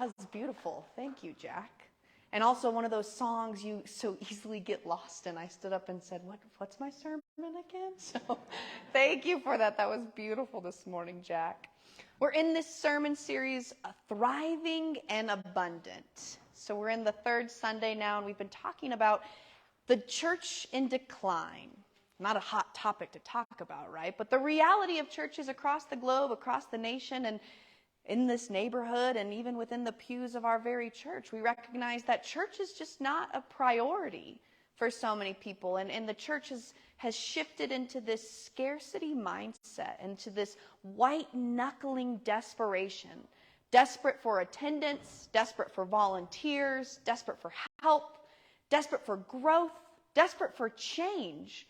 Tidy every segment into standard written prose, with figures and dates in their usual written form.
was beautiful. Thank you, Jack. And also one of those songs you so easily get lost in. I stood up and said, what's my sermon again? So thank you for that. That was beautiful this morning, Jack. We're in this sermon series, Thriving and Abundant. So we're in the third Sunday now, and we've been talking about the church in decline. Not a hot topic to talk about, right? But the reality of churches across the globe, across the nation, and in this neighborhood, and even within the pews of our very church, we recognize that church is just not a priority for so many people. And the church has shifted into this scarcity mindset, into this white-knuckling desperation. Desperate for attendance, desperate for volunteers, desperate for help, desperate for growth, desperate for change,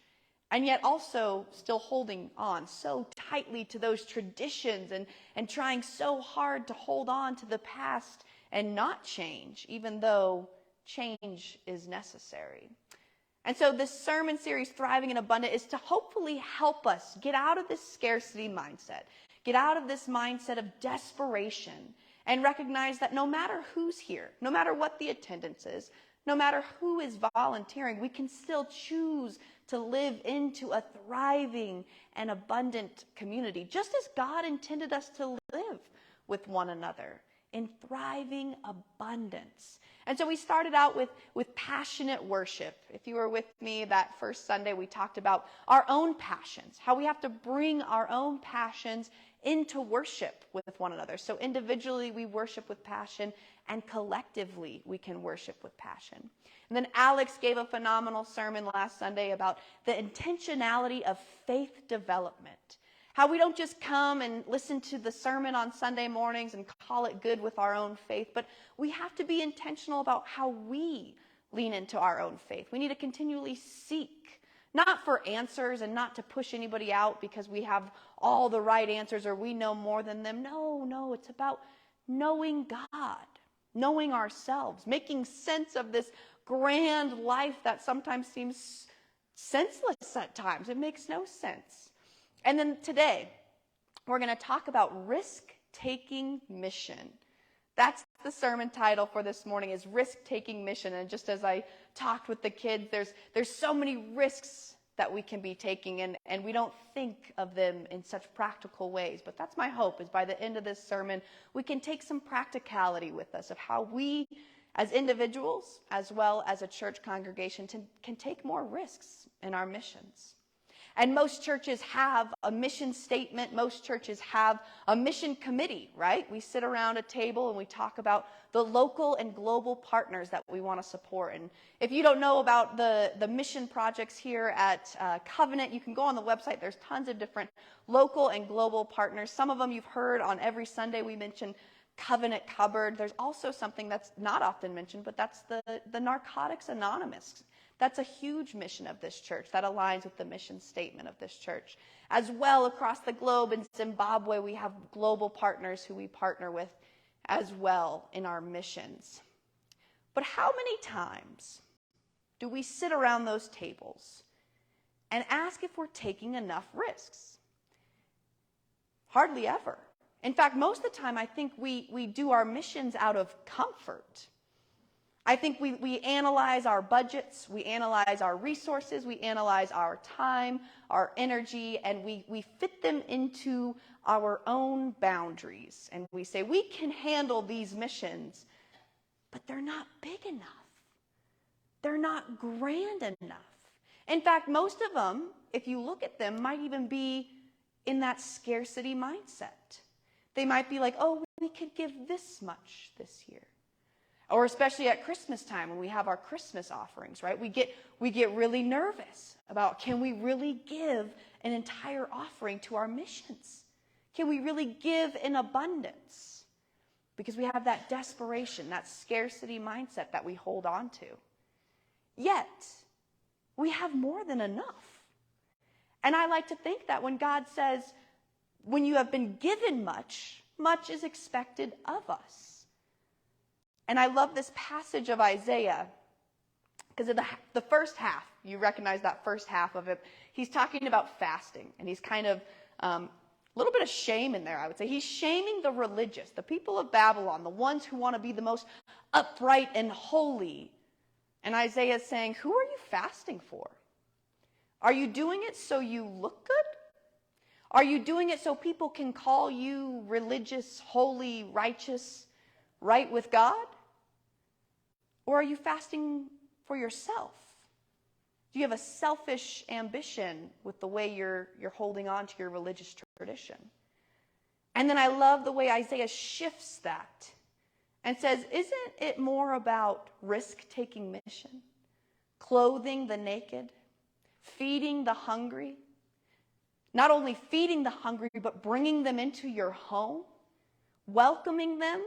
and yet also still holding on so tightly to those traditions and trying so hard to hold on to the past and not change, even though change is necessary. And so this sermon series, Thriving and Abundant, is to hopefully help us get out of this scarcity mindset, get out of this mindset of desperation, and recognize that no matter who's here, no matter what the attendance is, no matter who is volunteering, we can still choose to live into a thriving and abundant community, just as God intended us to live with one another in thriving abundance. And so we started out with passionate worship. If you were with me that first Sunday, we talked about our own passions, how we have to bring our own passions into worship with one another. So individually we worship with passion, and collectively we can worship with passion. And then Alex gave a phenomenal sermon last Sunday about the intentionality of faith development. How we don't just come and listen to the sermon on Sunday mornings and call it good with our own faith, but we have to be intentional about how we lean into our own faith. We need to continually seek, not for answers and not to push anybody out because we have all the right answers or we know more than them. No, it's about knowing God, knowing ourselves, making sense of this grand life that sometimes seems senseless at times. It makes no sense. And then today, we're going to talk about risk-taking mission. That's the sermon title for this morning, is Risk-Taking Mission. And just as I talked with the kids, there's so many risks that we can be taking, and we don't think of them in such practical ways. But that's my hope, is by the end of this sermon, we can take some practicality with us of how we, as individuals, as well as a church congregation, can take more risks in our missions. And most churches have a mission statement. Most churches have a mission committee, right? We sit around a table and we talk about the local and global partners that we want to support. And if you don't know about the mission projects here at Covenant, you can go on the website. There's tons of different local and global partners. Some of them you've heard on every Sunday. We mention Covenant Cupboard. There's also something that's not often mentioned, but that's the Narcotics Anonymous. That's a huge mission of this church that aligns with the mission statement of this church. As well, across the globe in Zimbabwe, we have global partners who we partner with as well in our missions. But how many times do we sit around those tables and ask if we're taking enough risks? Hardly ever. In fact, most of the time, I think we do our missions out of comfort. I think we analyze our budgets, we analyze our resources, we analyze our time, our energy, and we fit them into our own boundaries. And we say, we can handle these missions, but they're not big enough. They're not grand enough. In fact, most of them, if you look at them, might even be in that scarcity mindset. They might be like, oh, we could give this much this year. Or especially at Christmas time when we have our Christmas offerings, right? We get really nervous about, can we really give an entire offering to our missions? Can we really give in abundance? Because we have that desperation, that scarcity mindset that we hold on to. Yet, we have more than enough. And I like to think that when God says, when you have been given much, much is expected of us. And I love this passage of Isaiah because of the first half. You recognize that first half of it. He's talking about fasting, and he's kind of A little bit of shame in there, I would say. He's shaming the religious, the people of Babylon, the ones who want to be the most upright and holy. And Isaiah is saying, who are you fasting for? Are you doing it so you look good? Are you doing it so people can call you religious, holy, righteous, right with God? Or are you fasting for yourself? Do you have a selfish ambition with the way you're holding on to your religious tradition? And then I love the way Isaiah shifts that and says, isn't it more about risk-taking mission? Clothing the naked, feeding the hungry, not only feeding the hungry, but bringing them into your home, welcoming them.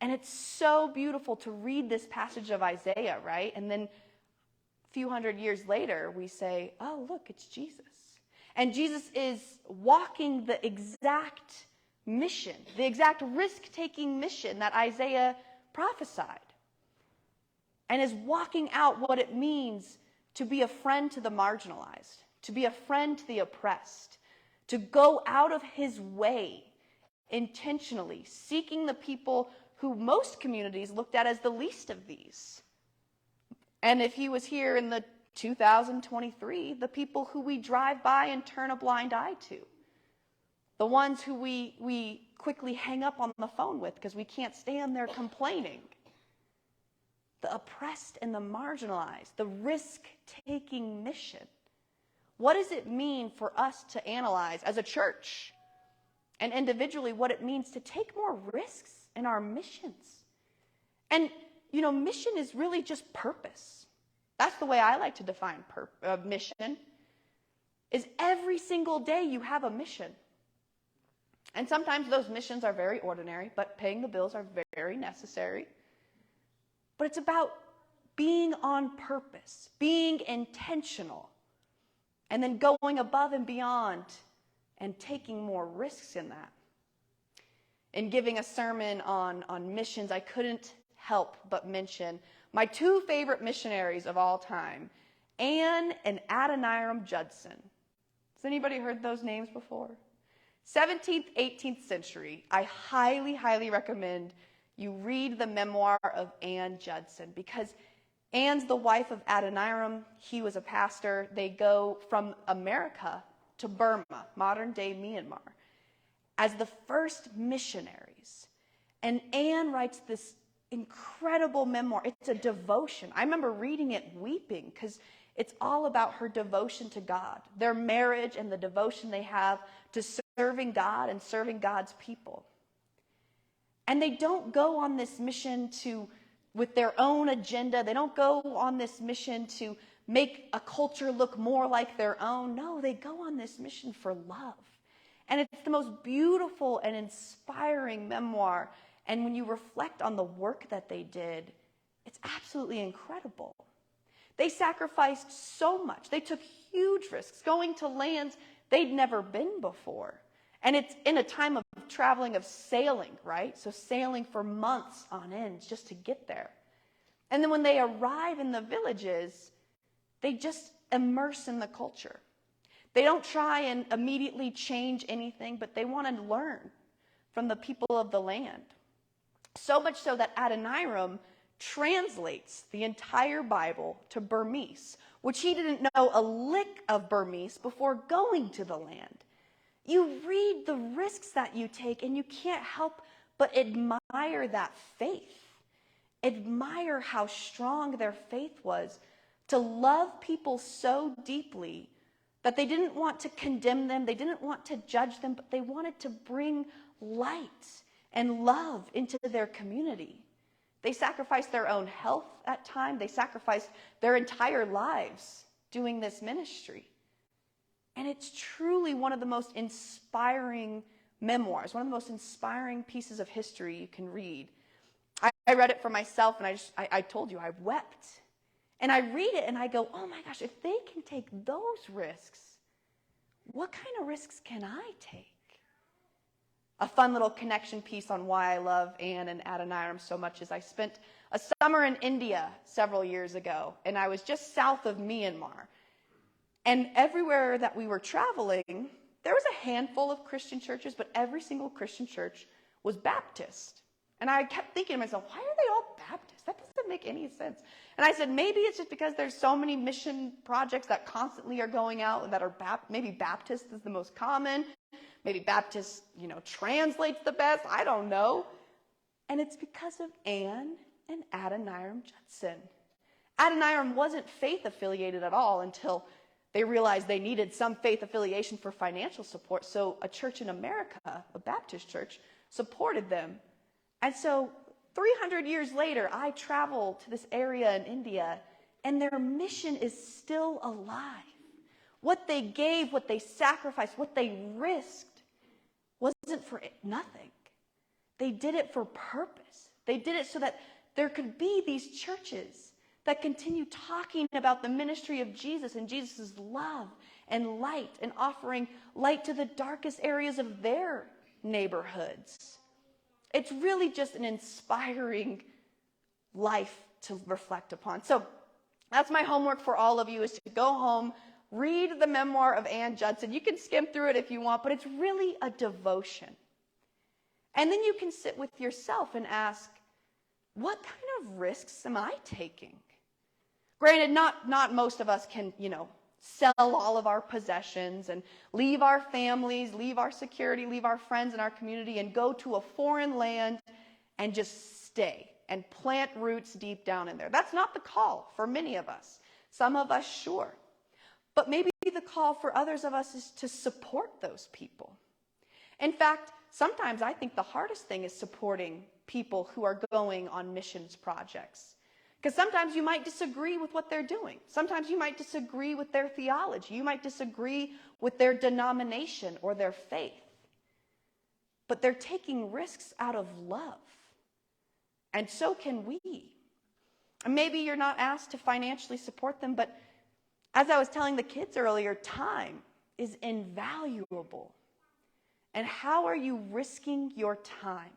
And it's so beautiful to read this passage of Isaiah, right? And then a few hundred years later, we say, oh, look, it's Jesus. And Jesus is walking the exact mission, the exact risk-taking mission that Isaiah prophesied, and is walking out what it means to be a friend to the marginalized, to be a friend to the oppressed, to go out of his way intentionally, seeking the people who most communities looked at as the least of these. And if he was here in the 2023, the people who we drive by and turn a blind eye to, the ones who we quickly hang up on the phone with because we can't stand their complaining, the oppressed and the marginalized, the risk-taking mission. What does it mean for us to analyze as a church and individually what it means to take more risks in our missions? And, you know, mission is really just purpose. That's the way I like to define mission, is every single day you have a mission. And sometimes those missions are very ordinary, but paying the bills are very necessary. But it's about being on purpose, being intentional, and then going above and beyond and taking more risks in that. In giving a sermon on missions, I couldn't help but mention my two favorite missionaries of all time, Anne and Adoniram Judson. Has anybody heard those names before? 17th, 18th century. I highly, highly recommend you read the memoir of Anne Judson, because Anne's the wife of Adoniram. He was a pastor. They go from America to Burma, modern-day Myanmar, as the first missionaries. And Anne writes this incredible memoir. It's a devotion. I remember reading it weeping because it's all about her devotion to God, their marriage and the devotion they have to serving God and serving God's people. And they don't go on this mission with their own agenda. They don't go on this mission to make a culture look more like their own. No, they go on this mission for love. And it's the most beautiful and inspiring memoir. And when you reflect on the work that they did, it's absolutely incredible. They sacrificed so much. They took huge risks, going to lands they'd never been before. And it's in a time of traveling, of sailing, right? So sailing for months on end just to get there. And then when they arrive in the villages, they just immerse in the culture. They don't try and immediately change anything, but they want to learn from the people of the land. So much so that Adoniram translates the entire Bible to Burmese, which he didn't know a lick of Burmese before going to the land. You read the risks that you take, and you can't help but admire that faith. Admire how strong their faith was to love people so deeply that they didn't want to condemn them, they didn't want to judge them, but they wanted to bring light and love into their community. They sacrificed their own health at times. They sacrificed their entire lives doing this ministry. And it's truly one of the most inspiring memoirs, one of the most inspiring pieces of history you can read. I read it for myself, and I told you, I wept. And I read it, and I go, oh my gosh, if they can take those risks, what kind of risks can I take? A fun little connection piece on why I love Anne and Adoniram so much is I spent a summer in India several years ago, and I was just south of Myanmar. And everywhere that we were traveling, there was a handful of Christian churches, but every single Christian church was Baptist. And I kept thinking to myself, why are they all Baptist? That doesn't make any sense. And I said, maybe it's just because there's so many mission projects that constantly are going out that are maybe Baptist is the most common. Maybe Baptist, translates the best. I don't know. And it's because of Ann and Adoniram Judson. Adoniram wasn't faith affiliated at all until they realized they needed some faith affiliation for financial support. So a church in America, a Baptist church, supported them. And so 300 years later, I travel to this area in India, and their mission is still alive. What they gave, what they sacrificed, what they risked wasn't for nothing. They did it for purpose. They did it so that there could be these churches that continue talking about the ministry of Jesus and Jesus' love and light and offering light to the darkest areas of their neighborhoods. It's really just an inspiring life to reflect upon. So that's my homework for all of you, is to go home, read the memoir of Ann Judson. You can skim through it if you want, but it's really a devotion. And then you can sit with yourself and ask, what kind of risks am I taking? Granted, not most of us can, sell all of our possessions and leave our families, leave our security, leave our friends and our community and go to a foreign land and just stay and plant roots deep down in there. That's not the call for many of us. Some of us, sure. But maybe the call for others of us is to support those people. In fact, sometimes I think the hardest thing is supporting people who are going on missions projects. Because sometimes you might disagree with what they're doing. Sometimes you might disagree with their theology. You might disagree with their denomination or their faith. But they're taking risks out of love. And so can we. And maybe you're not asked to financially support them, but as I was telling the kids earlier, time is invaluable. And how are you risking your time?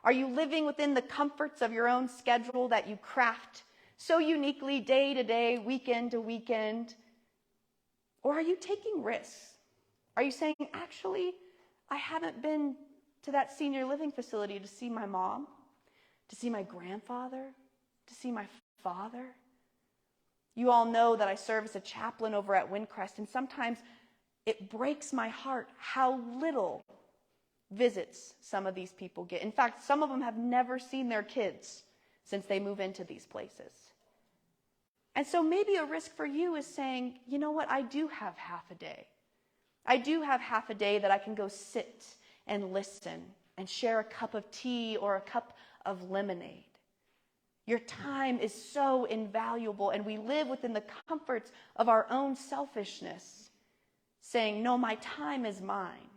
Are you living within the comforts of your own schedule that you craft so uniquely day to day, weekend to weekend? Or are you taking risks? Are you saying, actually, I haven't been to that senior living facility to see my mom, to see my grandfather, to see my father? You all know that I serve as a chaplain over at Windcrest, and sometimes it breaks my heart how little visits some of these people get. In fact, some of them have never seen their kids since they move into these places. And so maybe a risk for you is saying, you know what, I do have half a day. I do have half a day that I can go sit and listen and share a cup of tea or a cup of lemonade. Your time is so invaluable, and we live within the comforts of our own selfishness, saying, no, my time is mine.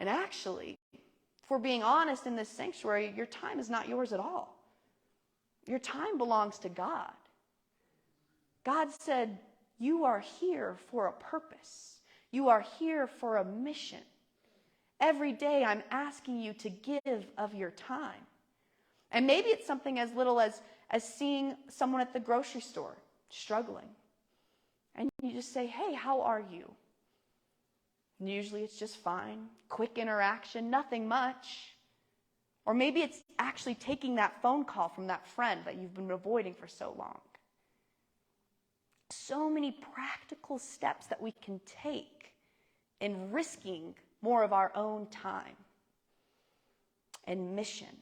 And actually, if we're being honest in this sanctuary, your time is not yours at all. Your time belongs to God. God said, you are here for a purpose. You are here for a mission. Every day I'm asking you to give of your time. And maybe it's something as little as seeing someone at the grocery store struggling. And you just say, hey, how are you? And usually it's just fine, quick interaction, nothing much. Or maybe it's actually taking that phone call from that friend that you've been avoiding for so long. So many practical steps that we can take in risking more of our own time. And mission.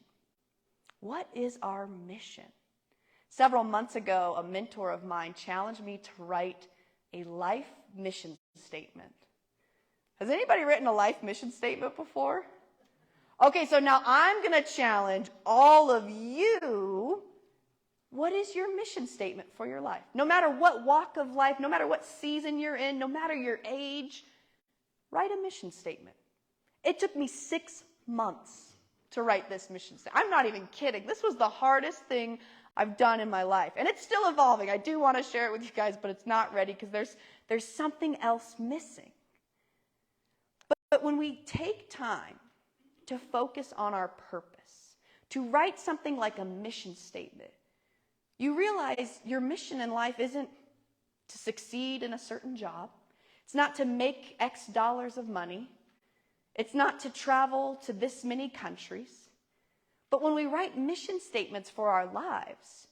What is our mission? Several months ago, a mentor of mine challenged me to write a life mission statement. Has anybody written a life mission statement before? Okay, so now I'm going to challenge all of you. What is your mission statement for your life? No matter what walk of life, no matter what season you're in, no matter your age, write a mission statement. It took me 6 months to write this mission statement. I'm not even kidding. This was the hardest thing I've done in my life. And it's still evolving. I do want to share it with you guys, but it's not ready because there's something else missing. But when we take time to focus on our purpose, to write something like a mission statement, you realize your mission in life isn't to succeed in a certain job. It's not to make X dollars of money. It's not to travel to this many countries. But when we write mission statements for our lives,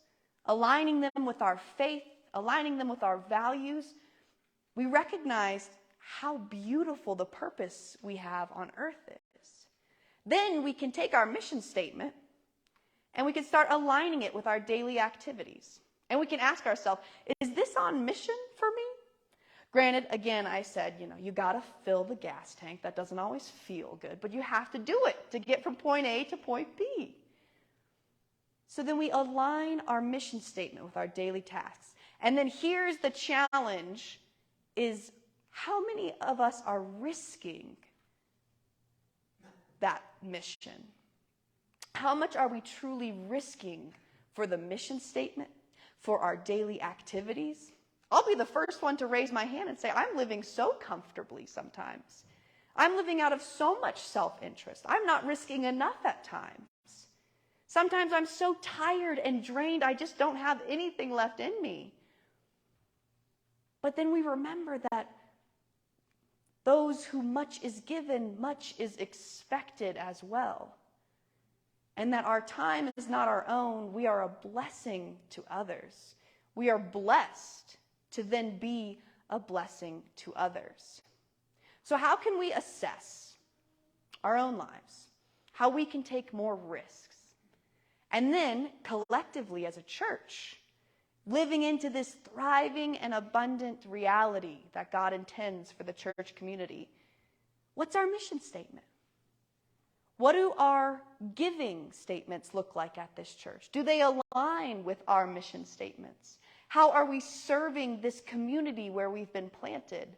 aligning them with our faith, aligning them with our values, we recognize how beautiful the purpose we have on earth is. Then we can take our mission statement and we can start aligning it with our daily activities. And we can ask ourselves, is this on mission for me? Granted, again, I said, you got to fill the gas tank. That doesn't always feel good, but you have to do it to get from point A to point B. So then we align our mission statement with our daily tasks. And then here's the challenge, is how many of us are risking that mission? How much are we truly risking for the mission statement, for our daily activities? I'll be the first one to raise my hand and say, I'm living so comfortably sometimes. I'm living out of so much self-interest. I'm not risking enough at times. Sometimes I'm so tired and drained, I just don't have anything left in me. But then we remember that those who much is given, much is expected as well. And that our time is not our own. We are a blessing to others. We are blessed to then be a blessing to others. So how can we assess our own lives? How we can take more risks? And then collectively as a church, living into this thriving and abundant reality that God intends for the church community, what's our mission statement? What do our giving statements look like at this church? Do they align with our mission statements? How are we serving this community where we've been planted?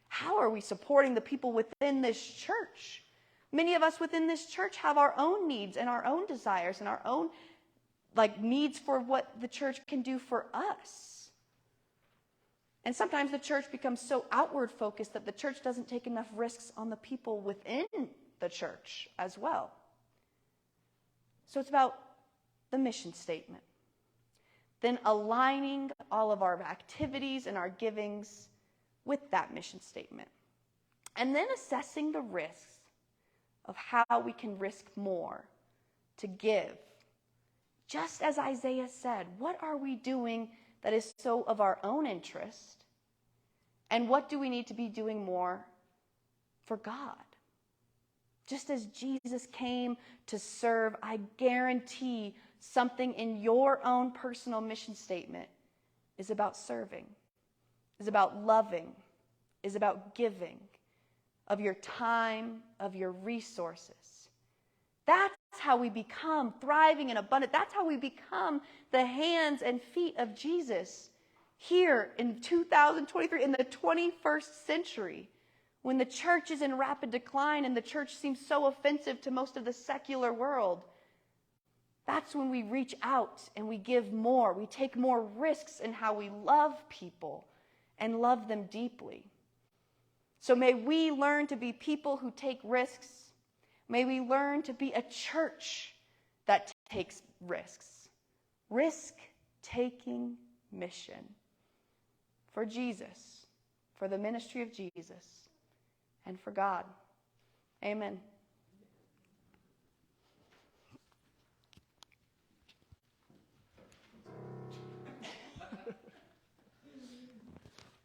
How are we supporting the people within this church? Many of us within this church have our own needs and our own desires and our own needs for what the church can do for us. And sometimes the church becomes so outward focused that the church doesn't take enough risks on the people within the church as well. So it's about the mission statement. Then aligning all of our activities and our givings with that mission statement. And then assessing the risks of how we can risk more to give. Just as Isaiah said, what are we doing that is so of our own interest? And what do we need to be doing more for God? Just as Jesus came to serve, I guarantee something in your own personal mission statement is about serving, is about loving, is about giving of your time, of your resources. That's how we become thriving and abundant. That's how we become the hands and feet of Jesus here in 2023, in the 21st century. When the church is in rapid decline and the church seems so offensive to most of the secular world, that's when we reach out and we give more. We take more risks in how we love people and love them deeply. So may we learn to be people who take risks. May we learn to be a church that takes risks. Risk-taking mission for Jesus, for the ministry of Jesus, and for God. Amen.